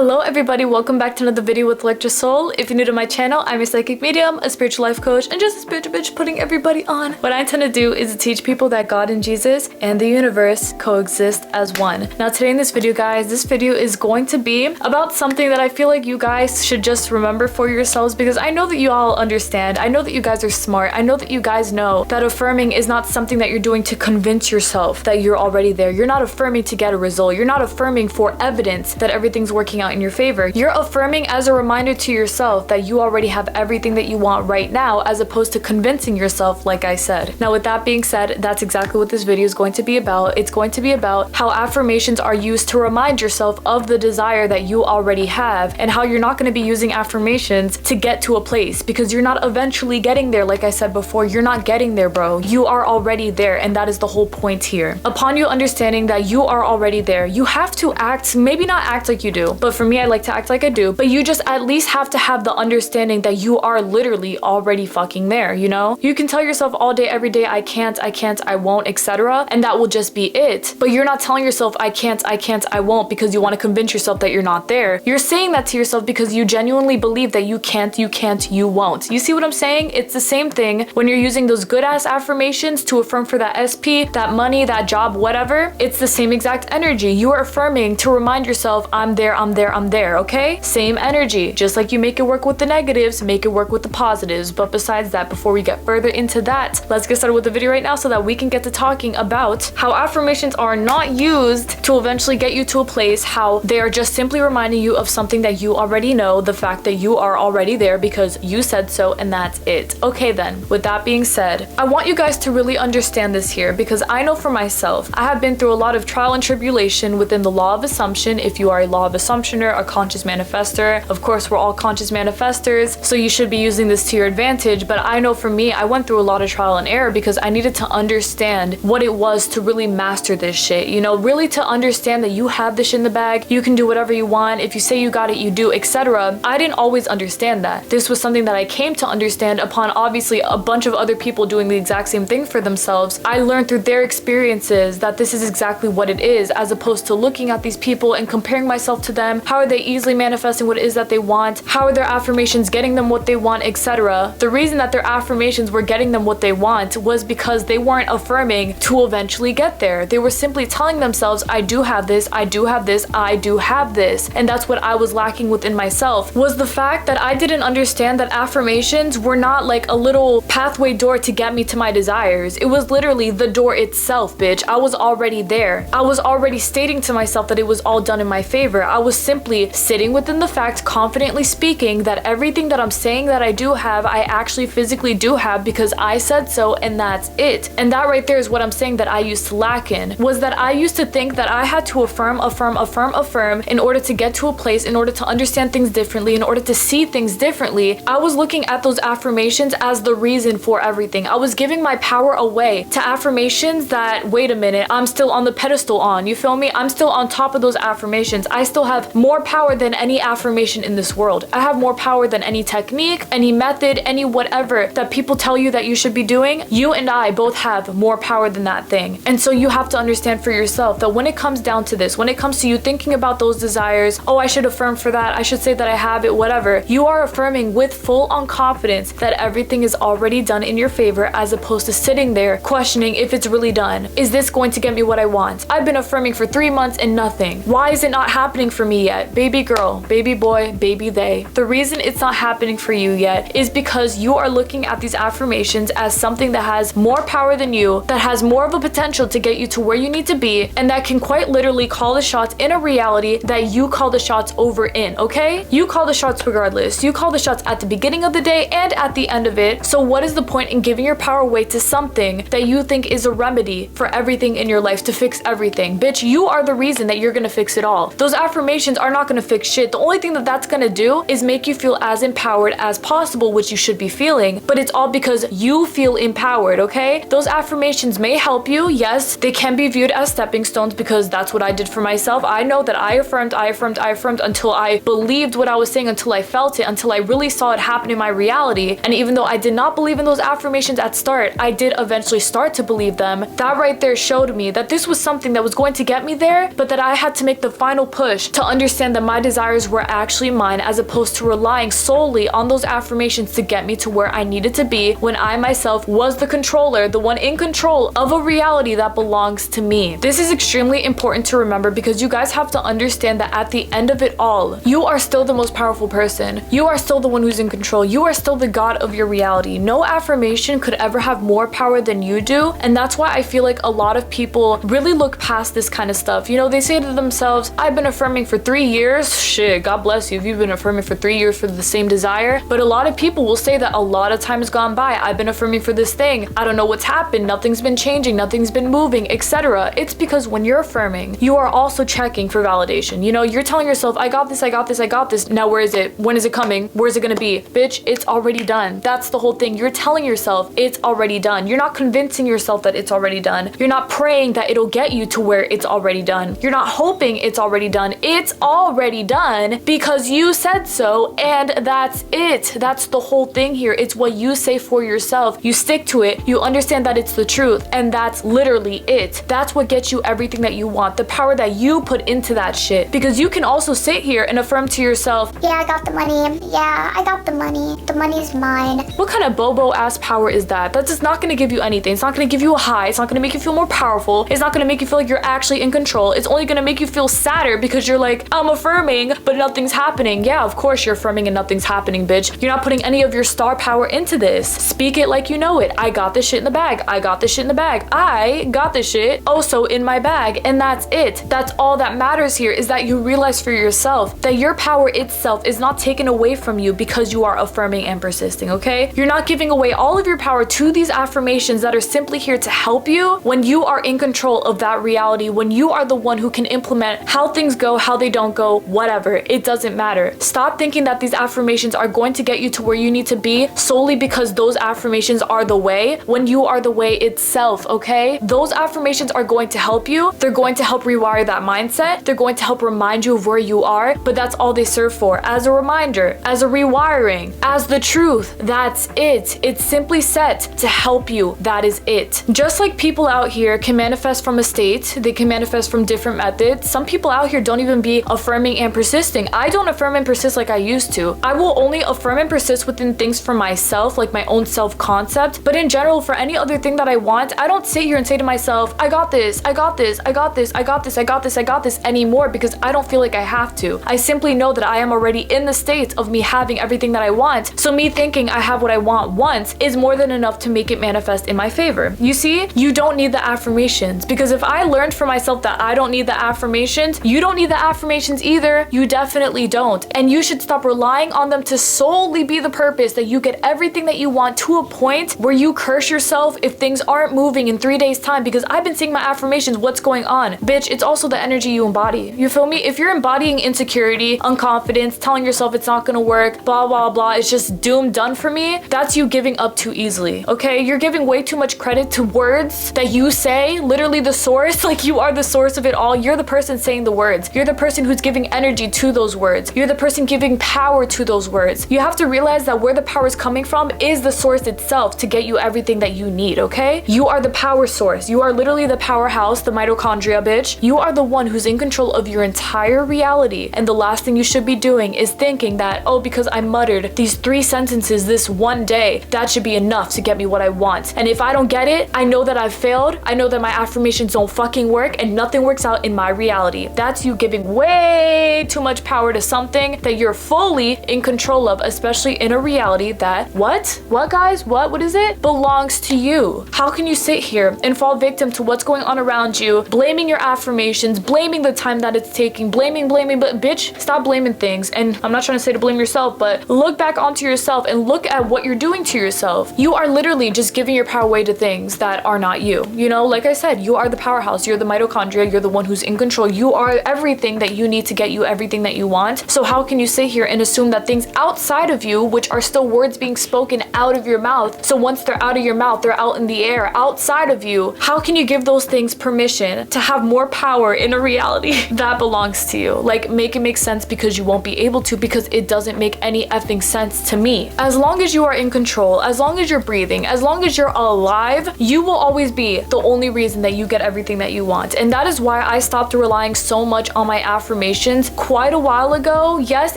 Hello everybody, welcome back to another video with Electra Soul. If you're new to my channel, I'm a psychic medium, a spiritual life coach, and just a spiritual bitch putting everybody on. What I intend to do is to teach people that God and Jesus and the universe coexist as one. Now today in this video, guys, this video is going to be about something that I feel like you guys should just remember for yourselves, because I know that you all understand, I know that you guys are smart, I know that you guys know that affirming is not something that you're doing to convince yourself that you're already there. You're not affirming to get a result. You're not affirming for evidence that everything's working out in your favor. You're affirming as a reminder to yourself that you already have everything that you want right now, as opposed to convincing yourself, like I said. Now with that being said, that's exactly what this video is going to be about. It's going to be about how affirmations are used to remind yourself of the desire that you already have, and how you're not going to be using affirmations to get to a place, because you're not eventually getting there. Like I said before, you're not getting there, bro. You are already there, and that is the whole point here. Upon you understanding that you are already there, you have to act, maybe not act like you do, but for me, I like to act like I do, but you just at least have to have the understanding that you are literally already fucking there, you know? You can tell yourself all day, every day, I can't, I won't, etc., and that will just be it. But you're not telling yourself I can't, I won't, because you want to convince yourself that you're not there. You're saying that to yourself because you genuinely believe that you can't, you won't. You see what I'm saying? It's the same thing when you're using those good ass affirmations to affirm for that SP, that money, that job, whatever. It's the same exact energy. You are affirming to remind yourself, I'm there, okay? Same energy. Just like you make it work with the negatives, make it work with the positives. But besides that, before we get further into that, let's get started with the video right now so that we can get to talking about how affirmations are not used to eventually get you to a place, how they are just simply reminding you of something that you already know, the fact that you are already there because you said so, and that's it. Okay then, with that being said, I want you guys to really understand this here, because I know for myself, I have been through a lot of trial and tribulation within the law of assumption. If you are a law of assumptioner, a conscious manifester, of course we're all conscious manifestors, so you should be using this to your advantage. But I know for me, I went through a lot of trial and error because I needed to understand what it was to really master this shit, you know, really to understand that you have this shit in the bag, you can do whatever you want, if you say you got it, you do, etc. I didn't always understand that. This was something that I came to understand upon obviously a bunch of other people doing the exact same thing for themselves. I learned through their experiences that this is exactly what it is, as opposed to looking at these people and comparing myself to them. How are they easily manifesting what it is that they want? How are their affirmations getting them what they want, etc.? The reason that their affirmations were getting them what they want was because they weren't affirming to eventually get there. They were simply telling themselves, I do have this, I do have this, I do have this. And that's what I was lacking within myself, was the fact that I didn't understand that affirmations were not like a little pathway door to get me to my desires. It was literally the door itself, bitch. I was already there. I was already stating to myself that it was all done in my favor. I was simply sitting within the fact, confidently speaking, that everything that I'm saying that I do have, I actually physically do have because I said so, and that's it. And that right there is what I'm saying that I used to lack in, was that I used to think that I had to affirm in order to get to a place, in order to understand things differently, in order to see things differently. I was looking at those affirmations as the reason for everything. I was giving my power away to affirmations that, wait a minute, I'm still on the pedestal on, you feel me? I'm still on top of those affirmations. I still have more power than any affirmation in this world. I have more power than any technique, any method, any whatever that people tell you that you should be doing. You and I both have more power than that thing. And so you have to understand for yourself that when it comes down to this, when it comes to you thinking about those desires, oh, I should affirm for that, I should say that I have it, whatever, you are affirming with full on confidence that everything is already done in your favor, as opposed to sitting there questioning if it's really done. Is this going to get me what I want? I've been affirming for 3 months and nothing. Why is it not happening for me yet? Baby girl, baby boy, baby they. The reason it's not happening for you yet is because you are looking at these affirmations as something that has more power than you, that has more of a potential to get you to where you need to be, and that can quite literally call the shots in a reality that you call the shots over in, okay? You call the shots regardless. You call the shots at the beginning of the day and at the end of it. So what is the point in giving your power away to something that you think is a remedy for everything in your life, to fix everything? Bitch, you are the reason that you're gonna fix it all. Those affirmations are not gonna fix shit. The only thing that that's gonna do is make you feel as empowered as possible, which you should be feeling, but it's all because you feel empowered, okay? Those affirmations may help you. Yes, they can be viewed as stepping stones, because that's what I did for myself. I know that I affirmed until I believed what I was saying, until I felt it, until I really saw it happen in my reality. And even though I did not believe in those affirmations at start, I did eventually start to believe them. That right there showed me that this was something that was going to get me there, but that I had to make the final push to understand understand that my desires were actually mine, as opposed to relying solely on those affirmations to get me to where I needed to be, when I myself was the controller, the one in control of a reality that belongs to me. This is extremely important to remember, because you guys have to understand that at the end of it all, you are still the most powerful person. You are still the one who's in control. You are still the god of your reality. No affirmation could ever have more power than you do, and that's why I feel like a lot of people really look past this kind of stuff. You know, they say to themselves, I've been affirming for 3 years. Shit, God bless you if you've been affirming for 3 years for the same desire. But a lot of people will say that a lot of time has gone by. I've been affirming for this thing. I don't know what's happened. Nothing's been changing. Nothing's been moving, etc. It's because when you're affirming, you are also checking for validation. You know, you're telling yourself, I got this, I got this, I got this. Now where is it? When is it coming? Where's it gonna be? Bitch, it's already done. That's the whole thing. You're telling yourself it's already done. You're not convincing yourself that it's already done. You're not praying that it'll get you to where it's already done. You're not hoping it's already done. It's already done because you said so, and that's it. That's the whole thing here. It's what you say for yourself. You stick to it. You understand that it's the truth, and that's literally it. That's what gets you everything that you want. The power that you put into that shit. Because you can also sit here and affirm to yourself, yeah, I got the money. Yeah, I got the money. The money's mine. What kind of bobo ass power is that? That's just not gonna give you anything. It's not gonna give you a high. It's not gonna make you feel more powerful. It's not gonna make you feel like you're actually in control. It's only gonna make you feel sadder because you're like, I'm affirming, but nothing's happening. Yeah, of course you're affirming and nothing's happening, bitch. You're not putting any of your star power into this. Speak it like you know it. I got this shit in the bag. I got this shit in the bag. I got this shit also in my bag. And that's it. That's all that matters here, is that you realize for yourself that your power itself is not taken away from you because you are affirming and persisting, okay? You're not giving away all of your power to these affirmations that are simply here to help you when you are in control of that reality, when you are the one who can implement how things go, how they don't go, whatever. It doesn't matter. Stop thinking that these affirmations are going to get you to where you need to be solely because those affirmations are the way, when you are the way itself, okay? Those affirmations are going to help you. They're going to help rewire that mindset. They're going to help remind you of where you are, but that's all they serve for. As a reminder, as a rewiring, as the truth. That's it. It's simply set to help you. That is it. Just like people out here can manifest from a state, they can manifest from different methods. Some people out here don't even be affirming and persisting. I don't affirm and persist like I used to. I will only affirm and persist within things for myself, like my own self-concept. But in general, for any other thing that I want, I don't sit here and say to myself, I got this, I got this, I got this, I got this, I got this, I got this anymore, because I don't feel like I have to. I simply know that I am already in the state of me having everything that I want. So me thinking I have what I want once is more than enough to make it manifest in my favor. You see, you don't need the affirmations, because if I learned for myself that I don't need the affirmations, you don't need the affirmations either. You definitely don't. And you should stop relying on them to solely be the purpose that you get everything that you want, to a point where you curse yourself if things aren't moving in 3 days time because I've been seeing my affirmations. What's going on? Bitch, it's also the energy you embody. You feel me? If you're embodying insecurity, unconfidence, telling yourself it's not gonna work, blah, blah, blah, it's just doomed done for me, that's you giving up too easily, okay? You're giving way too much credit to words that you say, literally the source, like you are the source of it all. You're the person saying the words. You're the person who's giving energy to those words. You're the person giving power to those words. You have to realize that where the power is coming from is the source itself to get you everything that you need, okay? You are the power source. You are literally the powerhouse, the mitochondria, bitch. You are the one who's in control of your entire reality. And the last thing you should be doing is thinking that, oh, because I muttered these 3 sentences this one day, that should be enough to get me what I want. And if I don't get it, I know that I've failed. I know that my affirmations don't fucking work and nothing works out in my reality. That's you giving way too much power to something that you're fully in control of, especially in a reality that, what guys, what is it? Belongs to you. How can you sit here and fall victim to what's going on around you, blaming your affirmations, blaming the time that it's taking, blaming, but bitch, stop blaming things. And I'm not trying to say to blame yourself, but look back onto yourself and look at what you're doing to yourself. You are literally just giving your power away to things that are not you. You know, like I said, you are the powerhouse. You're the mitochondria. You're the one who's in control. You are everything that you need to get you everything that you want. So how can you sit here and assume that things outside of you, which are still words being spoken out of your mouth, so once they're out of your mouth, they're out in the air, outside of you, how can you give those things permission to have more power in a reality that belongs to you? Like, make it make sense, because you won't be able to, because it doesn't make any effing sense to me. As long as you are in control, as long as you're breathing, as long as you're alive, you will always be the only reason that you get everything that you want. And that is why I stopped relying so much on my affirmations affirmations quite a while ago. Yes,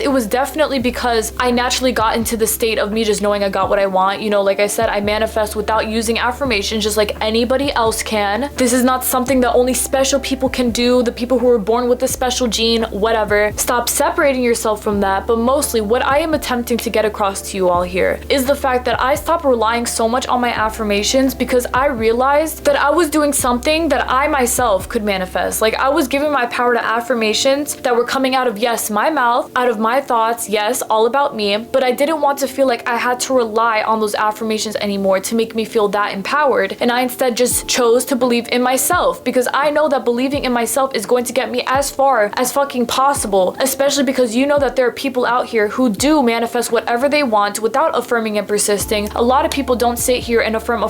it was definitely because I naturally got into the state of me just knowing I got what I want. You know, like I said, I manifest without using affirmations just like anybody else can. This is not something that only special people can do, the people who were born with a special gene, whatever. Stop separating yourself from that. But mostly what I am attempting to get across to you all here is the fact that I stopped relying so much on my affirmations because I realized that I was doing something that I myself could manifest. Like I was giving my power to affirmations that were coming out of, yes, my mouth, out of my thoughts, yes, all about me, but I didn't want to feel like I had to rely on those affirmations anymore to make me feel that empowered. And I instead just chose to believe in myself because I know that believing in myself is going to get me as far as fucking possible, especially because you know that there are people out here who do manifest whatever they want without affirming and persisting. A lot of people don't sit here and affirm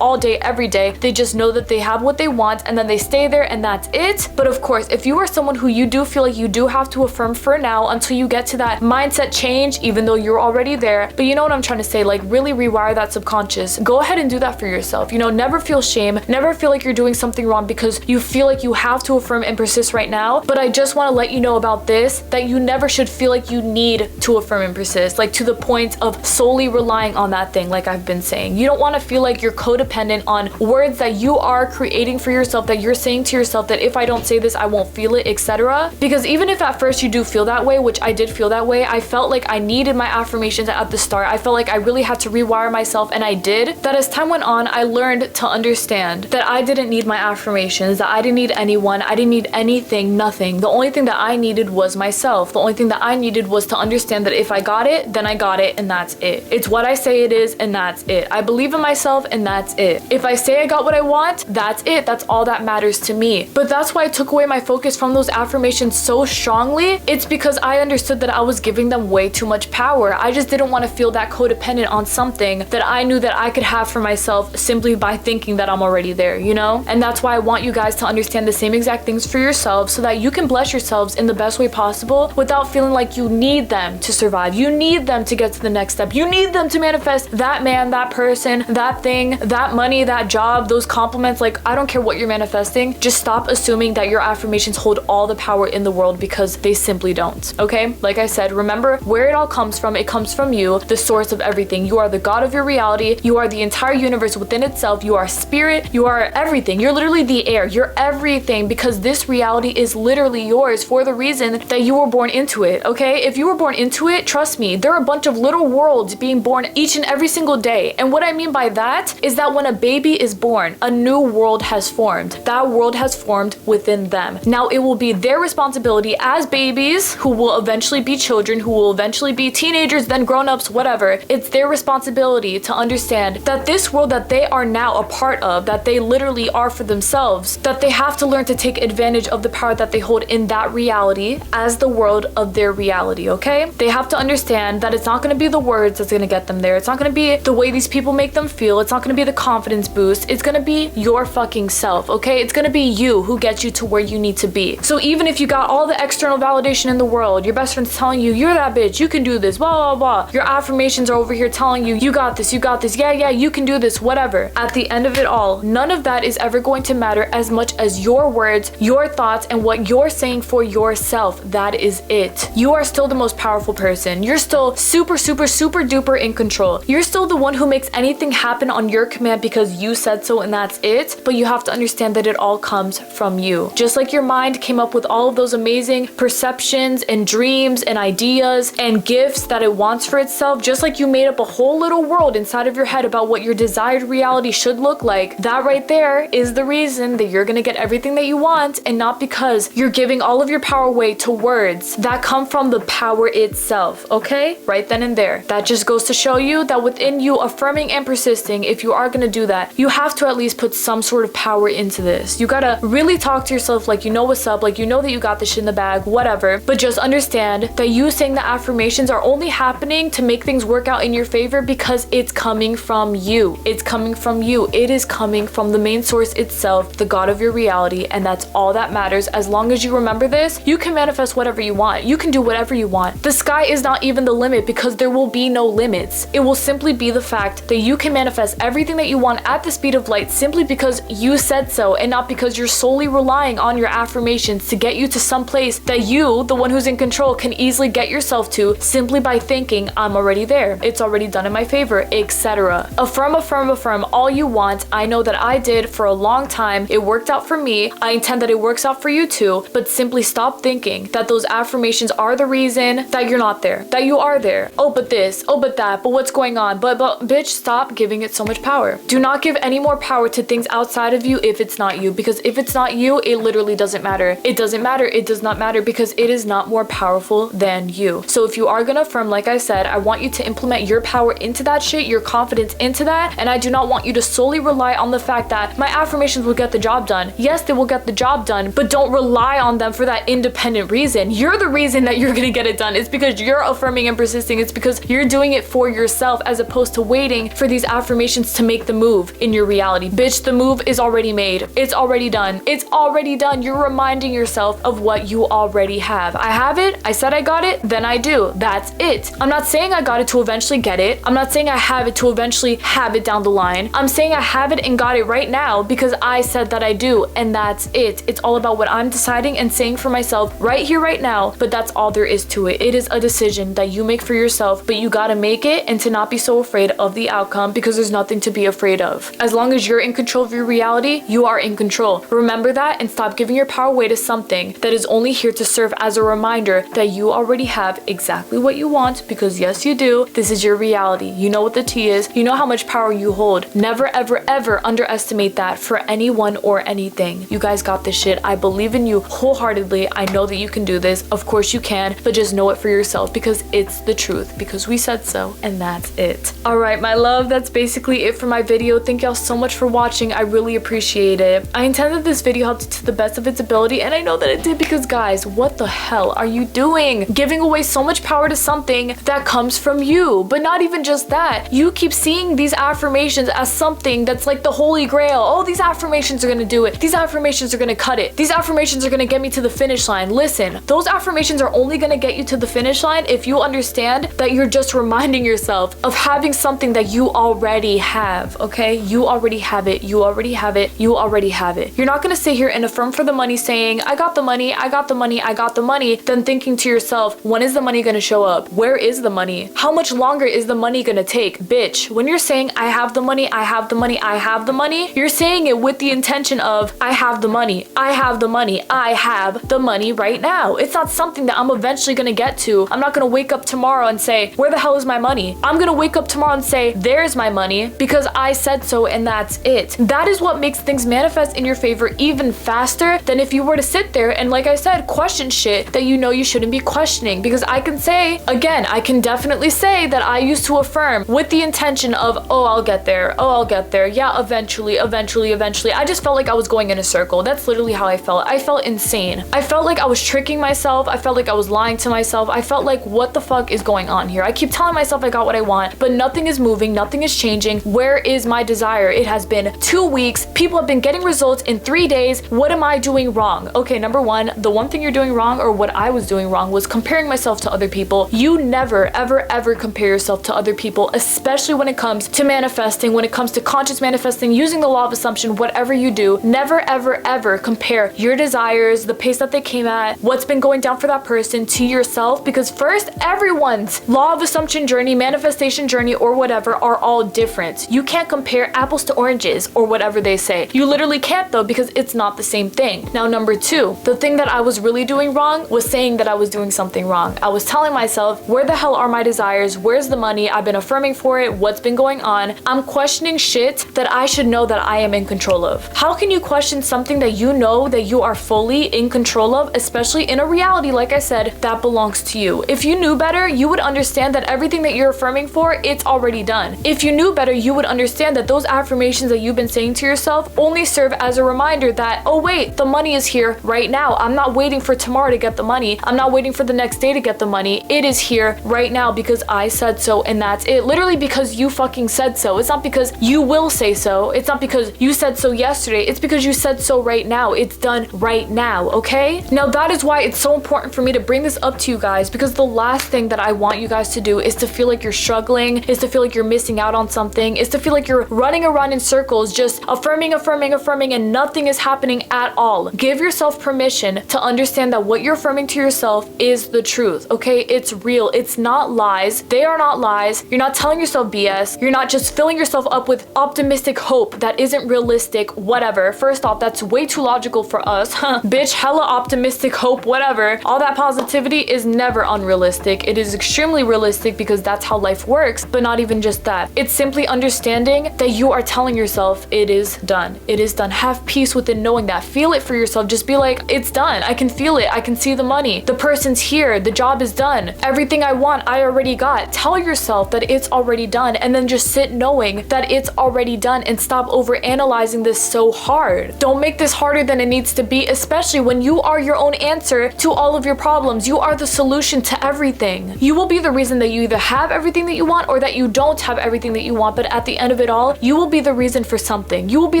all day, every day. They just know that they have what they want and then they stay there and that's it. But of course, if you are someone who you do feel like you do have to affirm for now until you get to that mindset change, even though you're already there, but you know what I'm trying to say, like really rewire that subconscious. Go ahead and do that for yourself. You know, never feel shame, never feel like you're doing something wrong because you feel like you have to affirm and persist right now. But I just want to let you know about this, that you never should feel like you need to affirm and persist, like to the point of solely relying on that thing, like I've been saying. You don't want to feel like you're codependent on words that you are creating for yourself, that you're saying to yourself that if I don't say this, I won't feel it, etc. Because even if at first you do feel that way, which I did feel that way, I felt like I needed my affirmations at the start. I felt like I really had to rewire myself, and I did. That as time went on, I learned to understand that I didn't need my affirmations, that I didn't need anyone, I didn't need anything, nothing. The only thing that I needed was myself. The only thing that I needed was to understand that if I got it, then I got it, and that's it. It's what I say it is, and that's it. I believe in myself, and that's it. If I say I got what I want, that's it. That's all that matters to me. But that's why I took away my focus from those affirmations so strongly. It's because I understood that I was giving them way too much power. I just didn't want to feel that codependent on something that I knew that I could have for myself simply by thinking that I'm already there, you know? And that's why I want you guys to understand the same exact things for yourselves so that you can bless yourselves in the best way possible without feeling like you need them to survive. You need them to get to the next step. You need them to manifest that man, that person, that thing, that money, that job, those compliments. Like, I don't care what you're manifesting. Just stop assuming that your affirmations hold all the power in the world because they simply don't, okay? Like I said, remember where it all comes from. It comes from you, the source of everything. You are the God of your reality. You are the entire universe within itself. You are spirit. You are everything. You're literally the air. You're everything because this reality is literally yours for the reason that you were born into it, okay? If you were born into it, trust me, there are a bunch of little worlds being born each and every single day. And what I mean by that is that when a baby is born, a new world has formed. That world has formed within them. Now it will be their responsibility as babies who will eventually be children, who will eventually be teenagers, then grown-ups, whatever. It's their responsibility to understand that this world that they are now a part of, that they literally are for themselves, that they have to learn to take advantage of the power that they hold in that reality as the world of their reality, okay? They have to understand that it's not going to be the words that's going to get them there. It's not going to be the way these people make them feel. It's not going to be the confidence boost. It's going to be your fucking self, okay? It's going to be you who gets you to where you need to be. So even if you got all the external validation in the world, your best friend's telling you, you're that bitch, you can do this, blah, blah, blah. Your affirmations are over here telling you, you got this, yeah, you can do this, whatever. At the end of it all, none of that is ever going to matter as much as your words, your thoughts, and what you're saying for yourself. That is it. You are still the most powerful person. You're still super, super, super duper in control. You're still the one who makes anything happen on your command because you said so and that's it. But you have to understand that it all comes from you. Just like your mind came up with all of those amazing perceptions and dreams and ideas and gifts that it wants for itself, just like you made up a whole little world inside of your head about what your desired reality should look like, that right there is the reason that you're gonna get everything that you want, and not because you're giving all of your power away to words that come from the power itself, okay? Right then and there. That just goes to show you that within you affirming and persisting, if you are gonna do that, you have to at least put some sort of power into this. You gotta really talk to yourself like you know what's up, like you know that you got this shit in the bag, whatever, but just understand that you saying the affirmations are only happening to make things work out in your favor because it's coming from you. It's coming from you. It is coming from the main source itself, the God of your reality, and that's all that matters. As long as you remember this, you can manifest whatever you want. You can do whatever you want. The sky is not even the limit because there will be no limits. It will simply be the fact that you can manifest everything that you want at the speed of light simply because you said so, and not because you're solely relying on your affirmations to get you to some place that you, the one who's in control, can easily get yourself to simply by thinking, I'm already there. It's already done in my favor, etc. Affirm, affirm, affirm all you want. I know that I did for a long time. It worked out for me. I intend that it works out for you too, but simply stop thinking that those affirmations are the reason that you're not there, that you are there. Oh, but this, oh, but that, but what's going on? But bitch, stop giving it so much power. Do not give any more power to things outside of you if it's not you, because if it's not you, it literally doesn't matter. It doesn't matter. It does not matter because it is not more powerful than you. So if you are gonna affirm, like I said, I want you to implement your power into that shit, your confidence into that, and I do not want you to solely rely on the fact that my affirmations will get the job done. Yes, they will get the job done, but don't rely on them for that independent reason. You're the reason that you're gonna get it done. It's because you're affirming and persisting. It's because you're doing it for yourself as opposed to waiting for these affirmations to make the move in your reality. Bitch, the move is already made. It's already done. It's already done. You're reminding yourself of what you already have. I have it. I said I got it. Then I do. That's it. I'm not saying I got it to eventually get it. I'm not saying I have it to eventually have it down the line. I'm saying I have it and got it right now because I said that I do, and that's it. It's all about what I'm deciding and saying for myself right here, right now, but that's all there is to it. It is a decision that you make for yourself, but you gotta make it and to not be so afraid of the outcome because there's nothing to be afraid of. As long as you're in control of your reality, you are in control. Remember that and stop giving your power away to something that is only here to serve as a reminder that you already have exactly what you want, because yes, you do. This is your reality. You know what the T is. You know how much power you hold. Never, ever, ever underestimate that for anyone or anything. You guys got this shit. I believe in you wholeheartedly. I know that you can do this. Of course you can, but just know it for yourself because it's the truth, because we said so, and that's it. All right, my love, that's basically it for my video. Thank y'all so much for watching. I really appreciate it. I intended this video helped you to the best of its ability, and I know that it did because guys, what the hell are you doing? Giving away so much power to something that comes from you. But not even just that. You keep seeing these affirmations as something that's like the holy grail. Oh, these affirmations are gonna do it. These affirmations are gonna cut it. These affirmations are gonna get me to the finish line. Listen, those affirmations are only gonna get you to the finish line if you understand that you're just reminding yourself of having something that you already have, okay? You already have it. You already have it. You already have it. You're not gonna sit here and affirm for the money saying, I got the money, I got the money, I got the money, then thinking to yourself, when is the money gonna show up? Where is the money? How much longer is the money gonna take? Bitch, when you're saying, I have the money, I have the money, I have the money, you're saying it with the intention of, I have the money, I have the money, I have the money right now. It's not something that I'm eventually gonna get to. I'm not gonna wake up tomorrow and say, where the hell is my money? I'm gonna wake up tomorrow and say, there's my money because I said so, and that's it. That is what makes things manifest in your favor even faster than if you were to sit there and, like I said, question shit that you know you shouldn't be questioning. Because I can say, again, I can definitely say that I used to affirm with the intention of, oh, I'll get there. Oh, I'll get there. Yeah, eventually, eventually, eventually. I just felt like I was going in a circle. That's literally how I felt. I felt insane. I felt like I was tricking myself. I felt like I was lying to myself. I felt like, what the fuck is going on here? I keep telling myself I got what I want, but nothing is moving. Nothing is changing. Where is my desire? It has been 2 weeks. People have been getting results in 3 days. What am I doing wrong? Okay, number one, the one thing you're doing wrong, or what I was doing wrong, was comparing myself to other people. You never, ever, ever compare yourself to other people, especially when it comes to manifesting, when it comes to conscious manifesting, using the law of assumption, whatever you do. Never, ever, ever compare your desires, the pace that they came at, what's been going down for that person, to yourself, because first, everyone's law of assumption journey, manifestation journey, or whatever are all different. You can't compare apples to oranges, or whatever they say. You literally can't though, because it's not the same thing. Now, number two, the thing that I was really doing wrong was saying that I was doing something wrong. I was telling myself, where the hell are my desires? Where's the money? I've been affirming for it. What's been going on? I'm questioning shit that I should know that I am in control of. How can you question something that you know that you are fully in control of, especially in a reality, like I said, that belongs to you? If you knew better, you would understand that everything that you're affirming for, it's already done. If you knew better, you would understand that those affirmations that you've been saying to yourself only serve as a reminder that, oh wait, the money is here right now. I'm not waiting for tomorrow to get the money. I'm not waiting for the next day to get the money. It is here right now because I said so, and that's it. Literally because you fucking said so. It's not because you will say so. It's not because you said so yesterday. It's because you said so right now. It's done right now, okay? Now that is why it's so important for me to bring this up to you guys, because the last thing that I want you guys to do is to feel like you're struggling, is to feel like you're missing out on something, is to feel like you're running around in circles, just affirming, affirming, affirming, and nothing is happening at all. Give yourself permission affirmation to understand that what you're affirming to yourself is the truth, okay? It's real. It's not lies. They are not lies. You're not telling yourself BS. You're not just filling yourself up with optimistic hope that isn't realistic, whatever. First off, that's way too logical for us. Bitch, hella optimistic hope, whatever. All that positivity is never unrealistic. It is extremely realistic because that's how life works, but not even just that. It's simply understanding that you are telling yourself it is done. It is done. Have peace within knowing that. Feel it for yourself. Just be like, it's done. I can feel it. I can see the money. The person's here. The job is done. Everything I want, I already got. Tell yourself that it's already done, and then just sit knowing that it's already done, and stop over analyzing this so hard. Don't make this harder than it needs to be, especially when you are your own answer to all of your problems. You are the solution to everything. You will be the reason that you either have everything that you want or that you don't have everything that you want, but at the end of it all, you will be the reason for something. You will be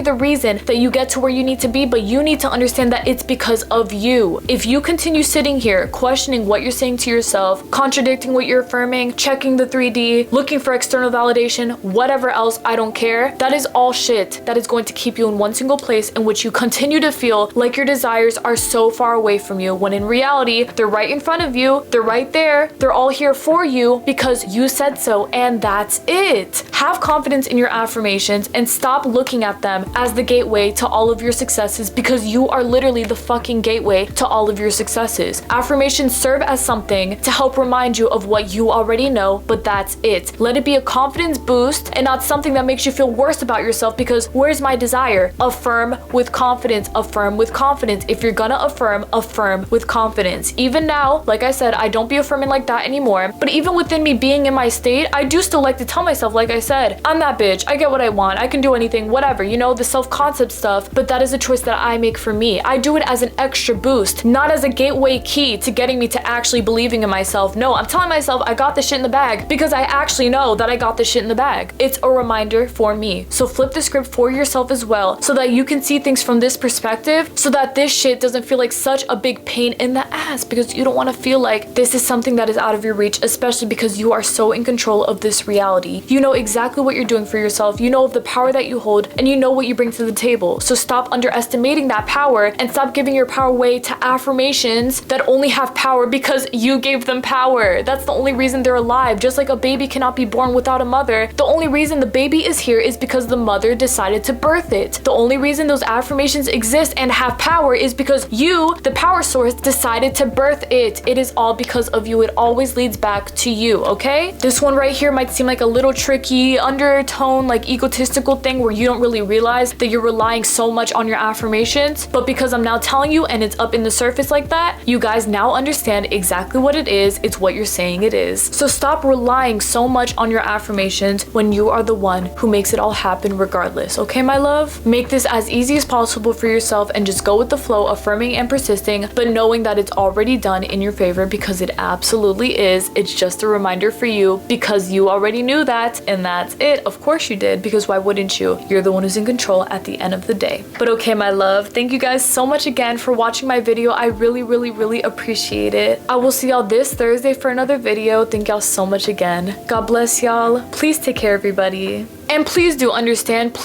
the reason that you get to where you need to be, but you need to understand that it's because of you. If you continue sitting here questioning what you're saying to yourself, contradicting what you're affirming, checking the 3D, looking for external validation, whatever else, I don't care, that is all shit that is going to keep you in one single place in which you continue to feel like your desires are so far away from you, when in reality, they're right in front of you, they're right there, they're all here for you because you said so, and that's it. Have confidence in your affirmations and stop looking at them as the gateway to all of your successes, because you are literally the fucking gateway to all of your successes. Affirmations serve as something to help remind you of what you already know, but that's it. Let it be a confidence boost and not something that makes you feel worse about yourself, because where's my desire? Affirm with confidence. Affirm with confidence. If you're gonna affirm, affirm with confidence. Even now, like I said, I don't be affirming like that anymore, but even within me being in my state, I do still like to tell myself, like I said, I'm that bitch, I get what I want, I can do anything, whatever, you know, the self-concept stuff, but that is a choice that I make for me. I do it as an extra boost, not as a gateway key to getting me to actually believing in myself. No, I'm telling myself I got this shit in the bag because I actually know that I got this shit in the bag. It's a reminder for me. So flip the script for yourself as well, so that you can see things from this perspective, so that this shit doesn't feel like such a big pain in the ass, because you don't want to feel like this is something that is out of your reach, especially because you are so in control of this reality. You know exactly what you're doing for yourself, you know of the power that you hold, and you know what you bring to the table. So stop underestimating that power and stop giving your power away to affirmations that only have power because you gave them power. That's the only reason they're alive. Just like a baby cannot be born without a mother, the only reason the baby is here is because the mother decided to birth it. The only reason those affirmations exist and have power is because you, the power source, decided to birth it. It is all because of you. It always leads back to you, okay? This one right here might seem like a little tricky undertone, like egotistical thing where you don't really realize that you're relying so much on your affirmations, but because I'm now telling you and it's up in the surface like that, you guys now understand exactly what it is. It's what you're saying it is. So stop relying so much on your affirmations when you are the one who makes it all happen regardless, okay, my love? Make this as easy as possible for yourself and just go with the flow, affirming and persisting, but knowing that it's already done in your favor, because it absolutely is. It's just a reminder for you because you already knew that, and that's it. Of course you did, because why wouldn't you? You're the one who's in control at the end of the day. But okay, my love, thank you guys so much again for watching my video. I really appreciate it. I will see y'all this Thursday for another video. Thank y'all so much again. God bless y'all. Please take care, everybody. And please do understand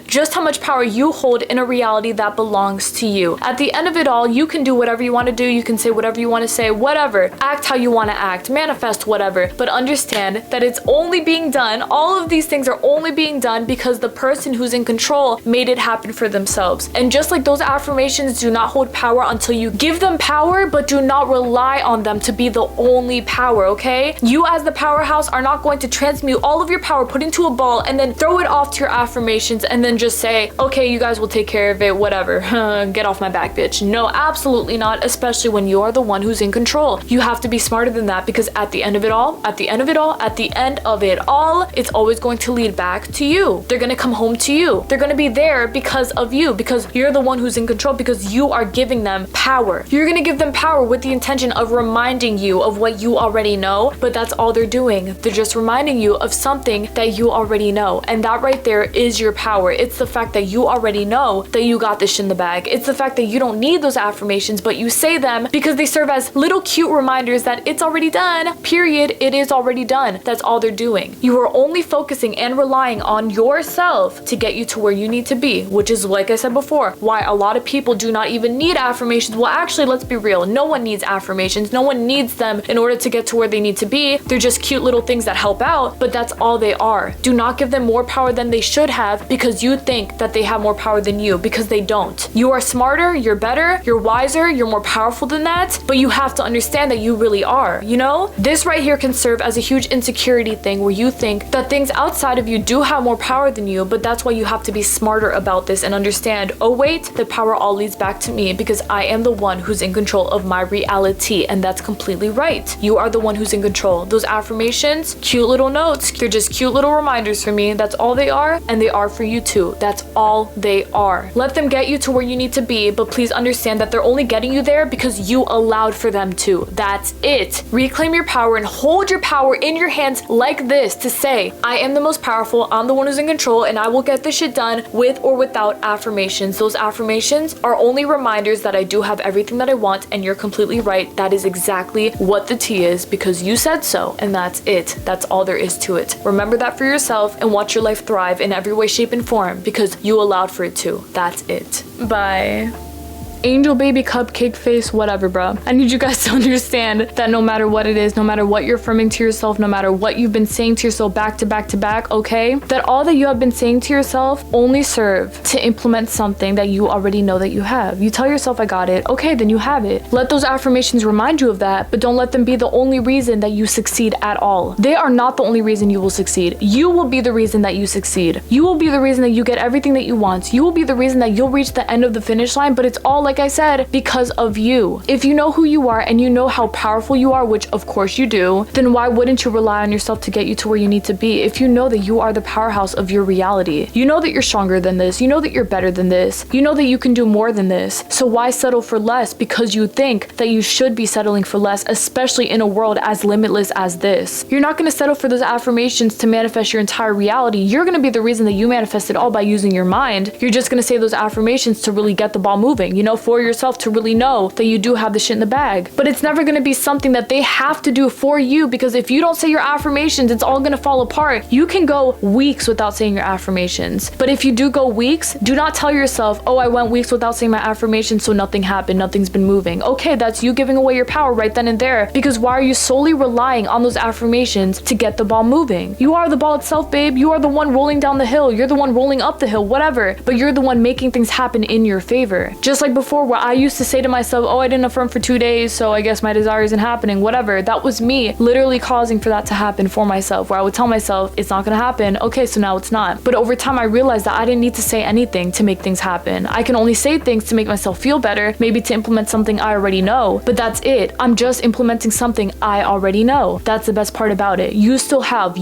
just how much power you hold in a reality that belongs to you. At the end of it all, you can do whatever you want to do. You can say whatever you want to say, whatever. Act how you want to act, manifest whatever. But understand that it's only being done. All of these things are only being done because the person who's in control made it happen for themselves. And just like those affirmations do not hold power until you give them power, but do not rely on them to be the only power, okay? You as the powerhouse are not going to transmute all of your power, put into a ball, and then throw it off to your affirmations and then just say, okay, you guys will take care of it, whatever. Get off my back, bitch. No, absolutely not, especially when you are the one who's in control. You have to be smarter than that, because at the end of it all, it's always going to lead back to you. They're gonna come home to you. They're gonna be there because of you, because you're the one who's in control, because you are giving them power. You're gonna give them power with the intention of reminding you of what you already know, but that's all they're doing. They're just reminding you of something that that you already know. And that right there is your power. It's the fact that you already know that you got this shit in the bag. It's the fact that you don't need those affirmations, but you say them because they serve as little cute reminders that it's already done. Period. It is already done. That's all they're doing. You are only focusing and relying on yourself to get you to where you need to be, which is, like I said before, why a lot of people do not even need affirmations. Well, actually, let's be real. No one needs affirmations. No one needs them in order to get to where they need to be. They're just cute little things that help out, but that's all they are. Do not give them more power than they should have because you think that they have more power than you, because they don't. You are smarter, you're better, you're wiser, you're more powerful than that, but you have to understand that you really are, you know? This right here can serve as a huge insecurity thing where you think that things outside of you do have more power than you, but that's why you have to be smarter about this and understand, oh wait, the power all leads back to me because I am the one who's in control of my reality, and that's completely right. You are the one who's in control. Those affirmations, cute little notes, they're just cute little reminders for me. That's all they are, and they are for you too. That's all they are. Let them get you to where you need to be, but please understand that they're only getting you there because you allowed for them to. That's it. Reclaim your power and hold your power in your hands like this to say, I am the most powerful, I'm the one who's in control, and I will get this shit done with or without affirmations. Those affirmations are only reminders that I do have everything that I want, and you're completely right. That is exactly what the tea is because you said so, and that's it. That's all there is to it. Remember that for yourself and watch your life thrive in every way, shape, and form because you allowed for it to. That's it. Bye. Angel baby cupcake face, whatever, bro. I need you guys to understand that no matter what it is, no matter what you're affirming to yourself, no matter what you've been saying to yourself back to back to back, okay? That all that you have been saying to yourself only serve to implement something that you already know that you have. You tell yourself, I got it. Okay, then you have it. Let those affirmations remind you of that, but don't let them be the only reason that you succeed at all. They are not the only reason you will succeed. You will be the reason that you succeed. You will be the reason that you get everything that you want. You will be the reason that you'll reach the end of the finish line, but it's all, like I said, because of you. If you know who you are and you know how powerful you are, which of course you do, then why wouldn't you rely on yourself to get you to where you need to be? If you know that you are the powerhouse of your reality, you know that you're stronger than this, you know that you're better than this, you know that you can do more than this. So why settle for less because you think that you should be settling for less, especially in a world as limitless as this? You're not going to settle for those affirmations to manifest your entire reality. You're going to be the reason that you manifest it all by using your mind. You're just going to say those affirmations to really get the ball moving, you know, for yourself, to really know that you do have the shit in the bag. But it's never going to be something that they have to do for you, because if you don't say your affirmations, it's all going to fall apart. You can go weeks without saying your affirmations, but if you do go weeks, do not tell yourself, oh, I went weeks without saying my affirmations, so nothing happened, nothing's been moving. Okay, that's you giving away your power right then and there, because why are you solely relying on those affirmations to get the ball moving? You are the ball itself, babe. You are the one rolling down the hill. You're the one rolling up the hill, whatever, but you're the one making things happen in your favor. Just like before, where I used to say to myself, oh, I didn't affirm for 2 days, so I guess my desire isn't happening, whatever. That was me literally causing for that to happen for myself, where I would tell myself it's not gonna happen. Okay, so now it's not. But over time I realized that I didn't need to say anything to make things happen. I can only say things to make myself feel better, maybe to implement something I already know, but that's it. I'm just implementing something I already know. That's the best part about it. You still have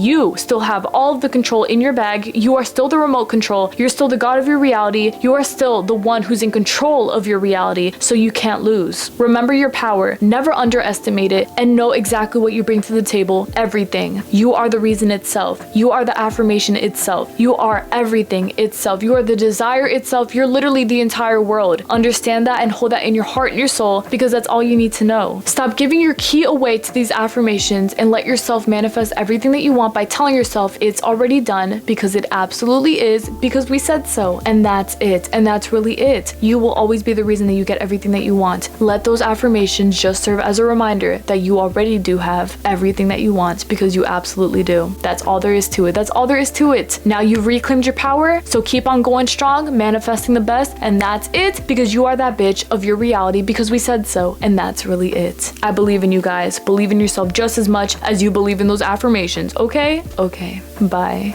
all of the control in your bag. You are still the remote control. You're still the god of your reality. You are still the one who's in control of your reality, so you can't lose. Remember your power, never underestimate it, and know exactly what you bring to the table. Everything. You are the reason itself. You are the affirmation itself. You are everything itself. You are the desire itself. You're literally the entire world. Understand that and hold that in your heart and your soul, because that's all you need to know. Stop giving your key away to these affirmations and let yourself manifest everything that you want by telling yourself it's already done, because it absolutely is, because we said so, and that's it, and that's really it. You will always be the reason that you get everything that you want. Let those affirmations just serve as a reminder that you already do have everything that you want, because you absolutely do. That's all there is to it. That's all there is to it. Now you've reclaimed your power, so keep on going strong, manifesting the best, and that's it, because you are that bitch of your reality, because we said so, and that's really it. I believe in you guys. Believe in yourself just as much as you believe in those affirmations, okay? Okay, bye.